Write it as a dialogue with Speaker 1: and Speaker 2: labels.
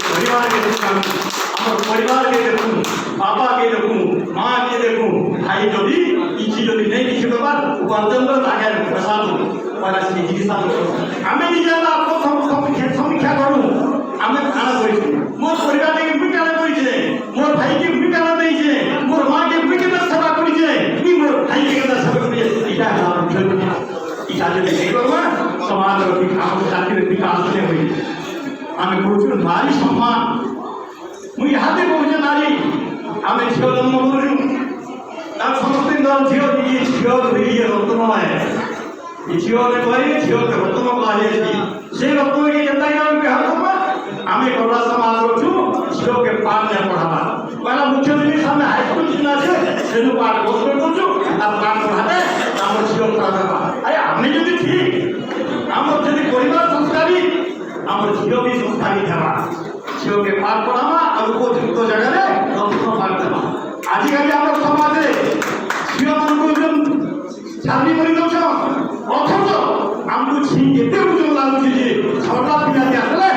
Speaker 1: परिवार के परिवार के देखूँ बाबा के देखूँ माँ के देखूँ भाई যদি কিছু যদি নেই কিছু ব্যাপার উপার্জন করে তাকে পয়সা দেবো পয়সা সেই চিকিৎসা আমি নিজে সমীক্ষা করবো আমি কানা করেছি মোর পরিবারকে মুই কানা করেছে মোর ভাইকে মুই কানা দিয়েছে মোর মাকে মুই কেনা সেবা করেছে মুই মোর ভাইকে কেনা সেবা করেছে এটা আমার এটা যদি এই করবো সমাজের বিকাশ জাতির বিকাশ হয়ে আমি বলছি নারী সম্মান মুই হাতে বলছে নারী আমি ঝিও জন্ম করছু তার সমস্ত ঝিও দিয়ে ঝিও ধরিয়ে রত্নময় ঝিওকে কয়ে ঝিওকে রত্ন কহেছি সেই রত্নকে কেন্দ্র আমি বিহার করবা আমি করবা সমাজ করছু ঝিওকে পাঠ নিয়ে পড়াবা পয়লা মুখ্য জিনিস সামনে হাইস্কুল চিহ্ন আছে সেটু পাঠ বসবে করছু আর পাঠ পড়াতে আমার ঝিও পড়াবা আরে আমি যদি ঠিক আমার যদি পরিবার সংস্কারী আমার ঝিও भी संस्कारी हेबा झिओ के पाठ पढ़ावा और उपयुक्त जगह रे रत्न पाठ देवा आजिकाली आम समाज झिओ मान चाकरी कर अथच आमको झी एत ओजन लगुच छटा पिला आसले